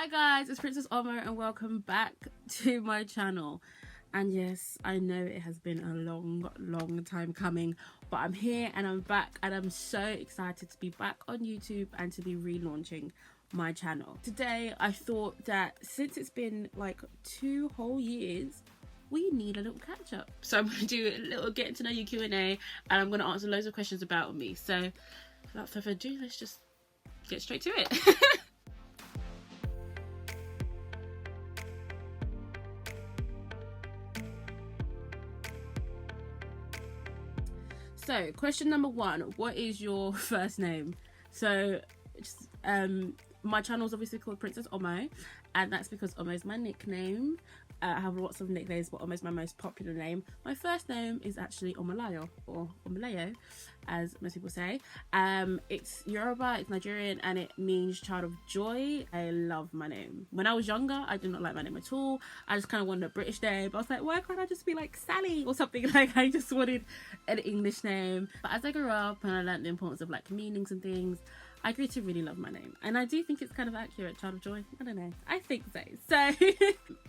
Hi guys, it's Princess Omo and welcome back to my channel. And yes, I know it has been a long time coming, but I'm here and I'm back and I'm so excited to be back on YouTube and to be relaunching my channel. Today I thought that since it's been like 2 whole years, we need a little catch up. So I'm going to do a little get to know you Q&A and I'm going to answer loads of questions about me. So without further ado, let's just get straight to it. So, question number 1, what is your first name? So, my channel is obviously called Princess Omo, and that's because Omo is my nickname. I have lots of nicknames, but Omo is my most popular name. My first name is actually Omolayo, or Omolayo, as most people say. It's Yoruba, it's Nigerian, and it means child of joy. I love my name. When I was younger, I did not like my name at all. I just kind of wanted a British name. I was like, why can't I just be like Sally or something? Like, I just wanted an English name. But as I grew up and I learned the importance of like meanings and things, I grew to really love my name, and I do think it's kind of accurate. Child of joy, I don't know, I think so. So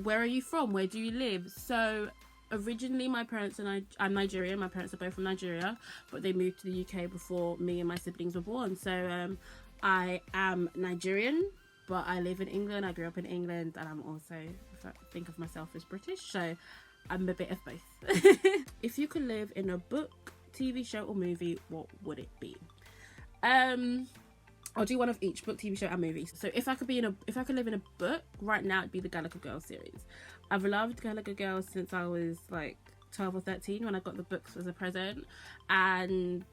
where are you from? Where do you live? So originally my parents and I'm Nigerian. My parents are both from Nigeria, but they moved to the UK before me and my siblings were born. So I am Nigerian, but I live in England. I grew up in England, and I'm also, if I think of myself as British, so I'm a bit of both. If you could live in a book, TV show or movie, what would it be? I'll do one of each: book, TV show, and movie. So if I could live in a book right now, it'd be the Gallagher Girls series. I've loved Gallagher Girls since I was like 12 or 13 when I got the books as a present, and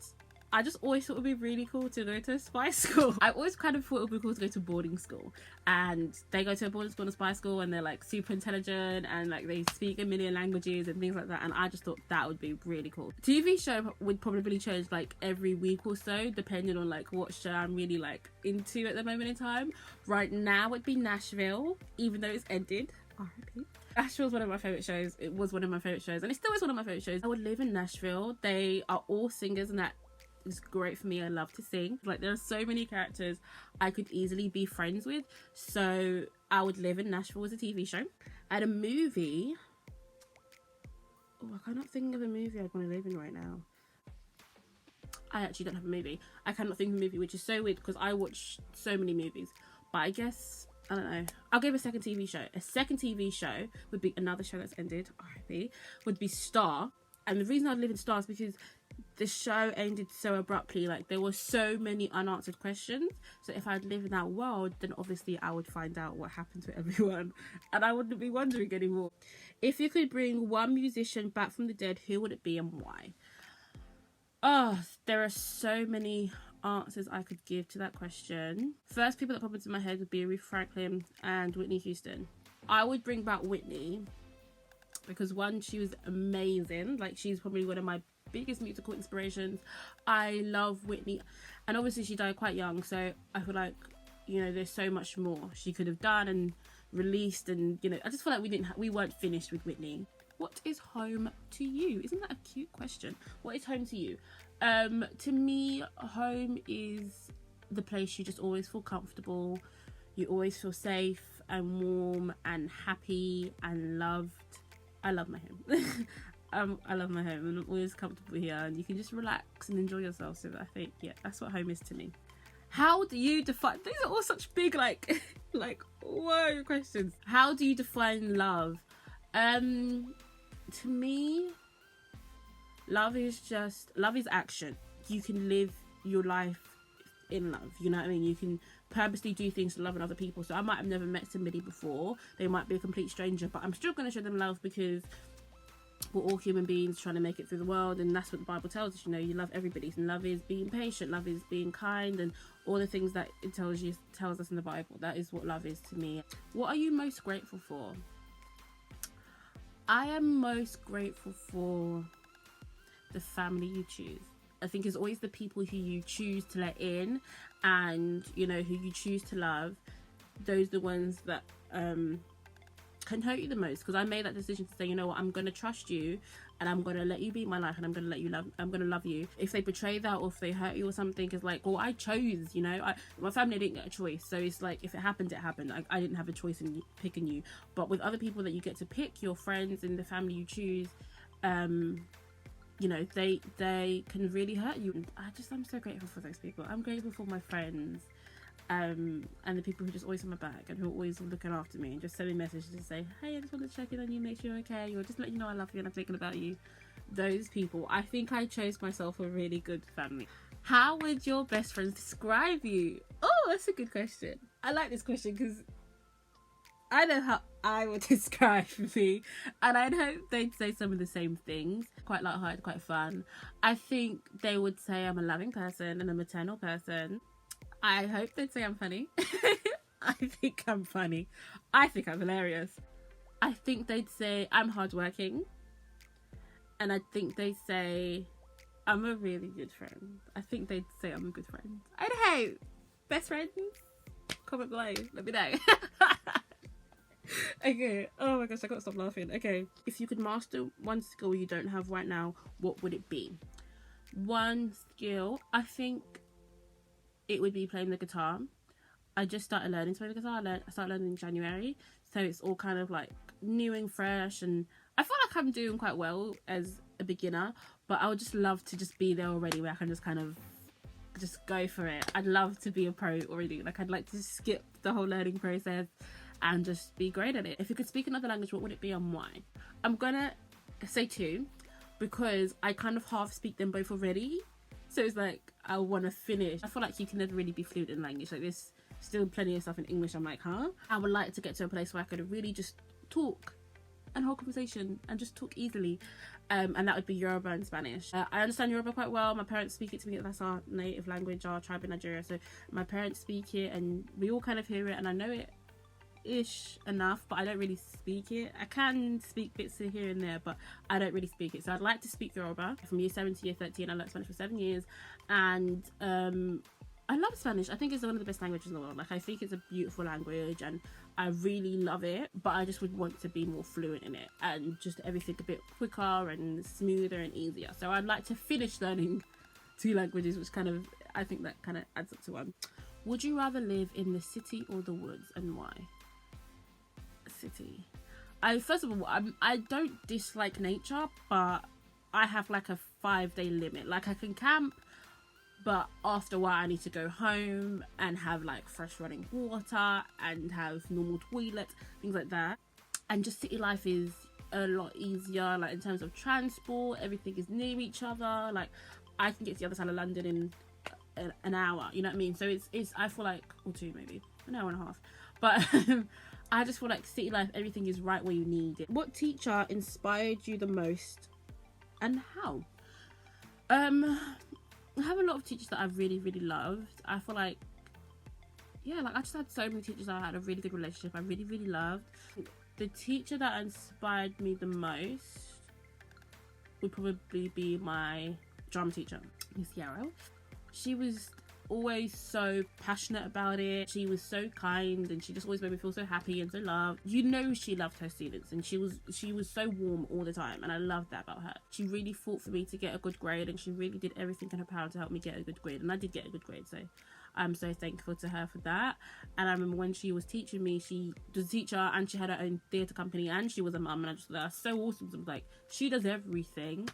I just always thought it would be really cool to go to a spy school. I always kind of thought it would be cool to go to boarding school, and they go to a boarding school and a spy school, and they're like super intelligent and like they speak a million languages and things like that, and I just thought that would be really cool. TV show would probably change like every week or so depending on like what show I'm really like into at the moment in time. Right now it'd be Nashville, even though it's ended. R.I.P. Nashville's one of my favourite shows. It was one of my favourite shows, and it still is one of my favourite shows. I would live in Nashville. They are all singers, and that is great for me. I love to sing. Like, there are so many characters I could easily be friends with, so I would live in Nashville as a TV show. And a movie, I cannot think of a movie I'd want to live in right now. I actually don't have a movie. I cannot think of a movie, which is so weird because I watch so many movies. But I guess, I don't know, I'll give a second TV show. A second TV show would be another show that's ended, R.I.P., would be Star. And the reason I'd live in Star is because the show ended so abruptly. Like, there were so many unanswered questions. So if I'd live in that world, then obviously I would find out what happened to everyone, and I wouldn't be wondering anymore. If you could bring one musician back from the dead, who would it be and why? Oh, there are so many answers I could give to that question. First people that pop into my head would be Aretha Franklin and Whitney Houston. I would bring back Whitney because, one, she was amazing. Like, she's probably one of my biggest musical inspirations. I love Whitney, and obviously she died quite young, so I feel like, you know, there's so much more she could have done and released, and, you know, I just feel like we weren't finished with Whitney. What is home to you? Isn't that a cute question? What is home to you? To me, home is the place you just always feel comfortable. You always feel safe and warm and happy and loved. I love my home. I love my home, and I'm always comfortable here, and you can just relax and enjoy yourself. So I think, yeah, that's what home is to me. How do you define, these are all such big like whoa questions. How do you define love? To me, love is action. You can live your life in love, you know what I mean? You can purposely do things to love in other people. So I might have never met somebody before, they might be a complete stranger, but I'm still going to show them love because we're all human beings trying to make it through the world, and that's what the Bible tells us. You know, you love everybody, and love is being patient, love is being kind, and all the things that it tells us in the Bible. That is what love is to me. What are you most grateful for? I am most grateful for the family you choose. I think it's always the people who you choose to let in, and, you know, who you choose to love. Those are the ones that can hurt you the most, because I made that decision to say, you know what, I'm going to trust you, and I'm gonna let you be in my life, and I'm gonna love you. If they betray that, or if they hurt you or something, it's like, well, I chose, you know, my family didn't get a choice, so it's like, if it happened, it happened. I didn't have a choice in picking you. But with other people that you get to pick, your friends and the family you choose, you know, they can really hurt you. I'm so grateful for those people. I'm grateful for my friends, and the people who just always on my back and who are always looking after me and just sending messages to say, hey, I just want to check in on you, make sure you're okay, or just let you know I love you and I'm thinking about you. Those people, I think I chose myself a really good family. How would your best friends describe you? Oh, that's a good question. I like this question because I know how I would describe me, and I'd hope they'd say some of the same things. Quite lighthearted, quite fun. I think they would say I'm a loving person and a maternal person. I hope they'd say I'm funny. I think I'm funny. I think I'm hilarious. I think they'd say I'm hardworking. And I think they'd say I'm a really good friend. I think they'd say I'm a good friend. I don't know. Best friends? Comment below. Let me know. Okay. Oh my gosh, I gotta stop laughing. Okay. If you could master one skill you don't have right now, what would it be? One skill, I think it would be playing the guitar. I just started learning to play the guitar. I started learning in January, so it's all kind of like new and fresh, and I feel like I'm doing quite well as a beginner, but I would just love to just be there already, where I can just kind of just go for it. I'd love to be a pro already. Like, I'd like to skip the whole learning process and just be great at it. If you could speak another language, what would it be and why? I'm gonna say 2, because I kind of half speak them both already. So it's like, I want to finish. I feel like you can never really be fluent in language. Like, there's still plenty of stuff in English I'm like, huh? I would like to get to a place where I could really just talk and hold conversation and just talk easily. And that would be Yoruba and Spanish. I understand Yoruba quite well. My parents speak it to me. That's our native language, our tribe in Nigeria. So my parents speak it and we all kind of hear it, and I know it ish enough, but I don't really speak it. I can speak bits here and there, but I don't really speak it. So I'd like to speak Yoruba. From year 7 to year 13, I learned Spanish for 7 years, and I love Spanish. I think it's one of the best languages in the world. Like, I think it's a beautiful language and I really love it, but I just would want to be more fluent in it and just everything a bit quicker and smoother and easier. So I'd like to finish learning 2 languages, which kind of, I think that kind of adds up to 1. Would you rather live in the city or the woods, and why? City. First of all, I don't dislike nature, but I have like a 5-day limit. Like, I can camp, but after a while I need to go home and have like fresh running water and have normal toilets, things like that. And just city life is a lot easier, like in terms of transport. Everything is near each other. Like, I can get to the other side of London in an hour, you know what I mean? So it's I feel like, or 2 maybe, an hour and a half, but I just feel like city life, everything is right where you need it. What teacher inspired you the most and how? I have a lot of teachers that I've really, really loved. I feel like, yeah, like I just had so many teachers that I had a really good relationship. I really, really loved. The teacher that inspired me the most would probably be my drama teacher, Miss Yarrow. She was always so passionate about it. She was so kind, and she just always made me feel so happy and so loved. You know, she loved her students, and she was so warm all the time, and I loved that about her. She really fought for me to get a good grade, and she really did everything in her power to help me get a good grade, and I did get a good grade, so I'm so thankful to her for that. And I remember when she was teaching me, she was a teacher and she had her own theatre company and she was a mum, and I just thought that's so awesome. So I was like, she does everything,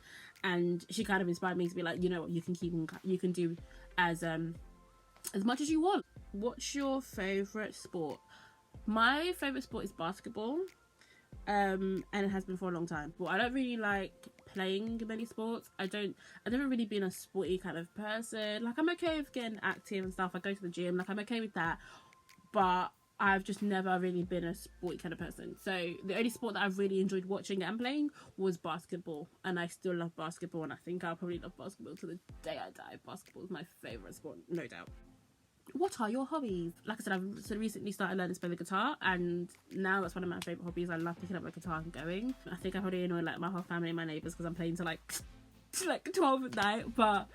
and she kind of inspired me to be like, you know what, you can do as much as you want. What's your favourite sport? My favourite sport is basketball, and it has been for a long time. But I don't really like playing many sports. I've never really been a sporty kind of person. Like, I'm okay with getting active and stuff. I go to the gym, like I'm okay with that, but I've just never really been a sporty kind of person. So the only sport that I've really enjoyed watching and playing was basketball, and I still love basketball, and I think I'll probably love basketball to the day I die. Basketball is my favourite sport, no doubt. What are your hobbies? Like I said, I've recently started learning to play the guitar, and now that's one of my favourite hobbies. I love picking up my guitar and going. I think I probably annoy like my whole family and my neighbours because I'm playing to like 12 at night, but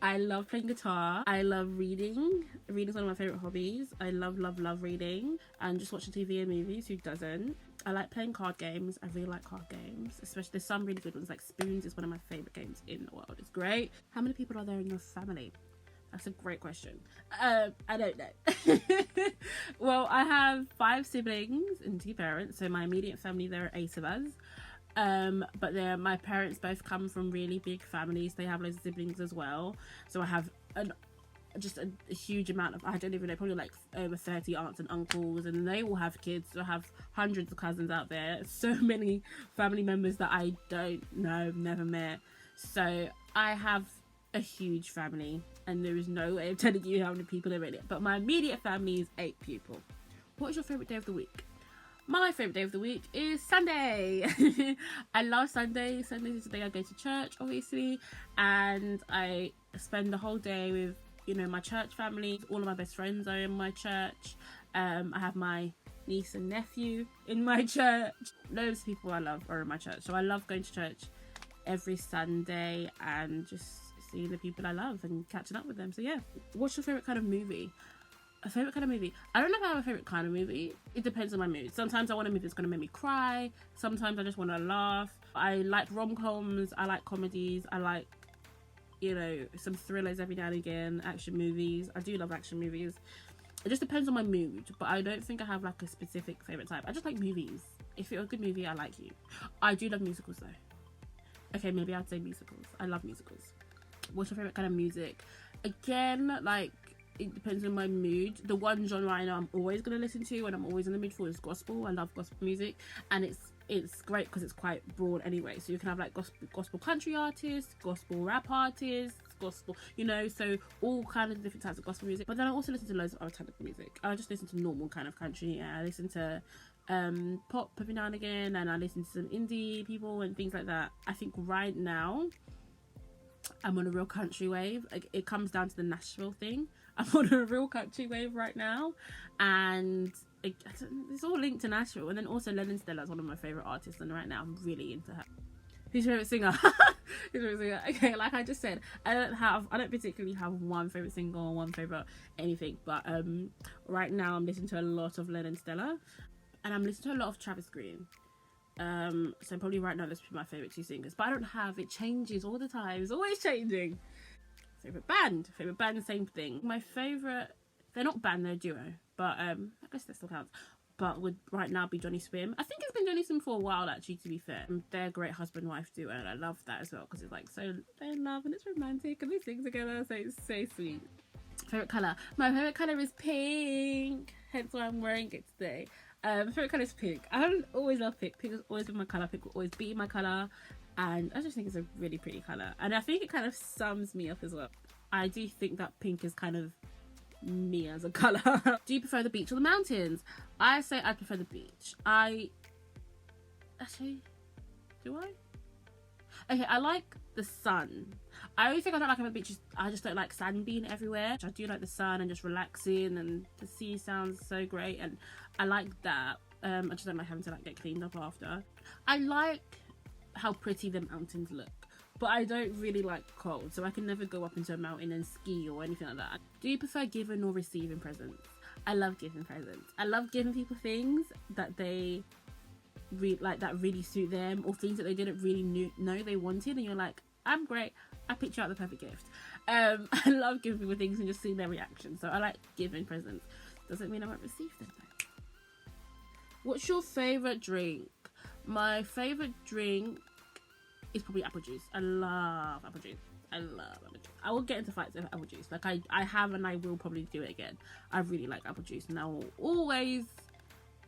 I love playing guitar. I love reading. Reading is one of my favourite hobbies. I love reading and just watching TV and movies. Who doesn't? I like playing card games. I really like card games, especially there's some really good ones, like Spoons is one of my favorite games in the world. It's great. How many people are there in your family? That's a great question. I don't know. Well, I have 5 siblings and 2 parents, so my immediate family, there are 8 of us. But my parents both come from really big families. They have loads of siblings as well, so I have just a huge amount of, I don't even know, probably like over 30 aunts and uncles, and they all have kids. So I have hundreds of cousins out there, so many family members that I don't know, never met. So I have a huge family, and there is no way of telling you how many people are in it, but my immediate family is 8 people. What is your favorite day of the week? My favorite day of the week is Sunday. I love Sunday. Sunday is the day I go to church, obviously, and I spend the whole day with, you know, my church family. All of my best friends are in my church. I have my niece and nephew in my church. Loads of people I love are in my church, so I love going to church every Sunday and just seeing the people I love and catching up with them. So yeah. What's your favorite kind of movie? A favorite kind of movie? I don't know if I have a favorite kind of movie. It depends on my mood. Sometimes I want a movie that's going to make me cry. Sometimes I just want to laugh. I like rom-coms. I like comedies. I like, you know, some thrillers every now and again. Action movies. I do love action movies. It just depends on my mood, but I don't think I have like a specific favorite type. I just like movies. If you're a good movie, I like you. I do love musicals though. Okay, maybe I'd say musicals. I love musicals. What's your favorite kind of music? Again, like, it depends on my mood. The one genre I know I'm always going to listen to and I'm always in the mood for is gospel. I love gospel music, and it's great because it's quite broad anyway. So you can have like gospel country artists, gospel rap artists, gospel, you know, so all kind of different types of gospel music. But then I also listen to loads of other types of music. I just listen to normal kind of country. I listen to pop every now and again, and I listen to some indie people and things like that. I think right now I'm on a real country wave. Like, it comes down to the Nashville thing. I'm on a real country wave right now, and it's all linked to Nashville. And then also Lennon Stella is one of my favorite artists, and right now I'm really into her. Who's your favorite singer? Who's your favorite singer? Okay, like I just said, I don't particularly have one favorite singer or one favorite anything, but right now I'm listening to a lot of Lennon Stella, and I'm listening to a lot of Travis Green. So probably right now, those are my favorite 2 singers, but I don't have, it changes all the time. It's always changing. Favorite band, same thing. My favorite, they're not band, they're a duo, but I guess that still counts. But would right now be Johnny Swim. I think it's been Johnny Swim for a while, actually, to be fair. They're a great husband-wife duo, and I love that as well, because it's like so they're in love and it's romantic and they sing together, so it's so sweet. Favorite colour? My favorite colour is pink, hence why I'm wearing it today. My favorite colour is pink. I haven't always loved pink. Pink has always been my colour. Pink will always be my colour, and I just think it's a really pretty colour, and I think it kind of sums me up as well. I do think that pink is kind of me as a colour. Do you prefer the beach or the mountains? I say I prefer the beach. Do I? Okay, I like the sun. I always think I don't like having beaches. I just don't like sand being everywhere. I do like the sun and just relaxing, and the sea sounds so great, and I like that. I just don't like having to like get cleaned up after. I like how pretty the mountains look, but I don't really like cold, so I can never go up into a mountain and ski or anything like that. Do you prefer giving or receiving presents? I love giving presents. I love giving people things that they really suit them, or things that they didn't really know they wanted, and you're like, I'm great, I picked you out the perfect gift. I love giving people things and just seeing their reaction, so I like giving presents. Doesn't mean I won't receive them though. What's your favourite drink? My favourite drink is probably apple juice. I love apple juice. I will get into fights over apple juice. Like I have, and I will probably do it again. I really like apple juice, and I will always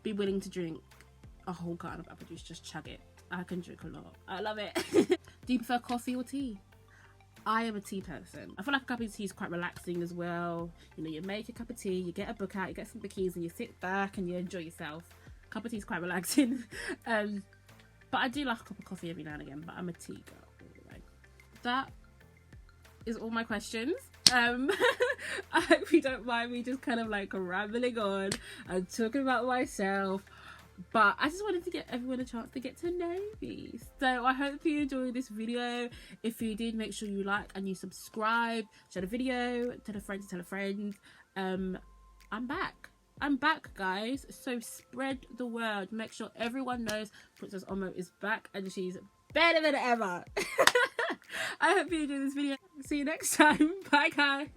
be willing to drink a whole carton of apple juice. Just chug it. I can drink a lot. I love it. Do you prefer coffee or tea? I am a tea person. I feel like a cup of tea is quite relaxing as well. You know, you make a cup of tea, you get a book out, you get some bookies, and you sit back and you enjoy yourself. A cup of tea is quite relaxing. But I do like a cup of coffee every now and again, but I'm a tea girl. Anyway, that is all my questions. I hope you don't mind me just kind of like rambling on and talking about myself, but I just wanted to get everyone a chance to get to know me. So I hope you enjoyed this video. If you did, make sure you like and you subscribe, share the video, tell a friend to tell a friend. I'm back. I'm back, guys. So spread the word. Make sure everyone knows Princess Omo is back and she's better than ever. I hope you enjoyed this video. See you next time. Bye, guys.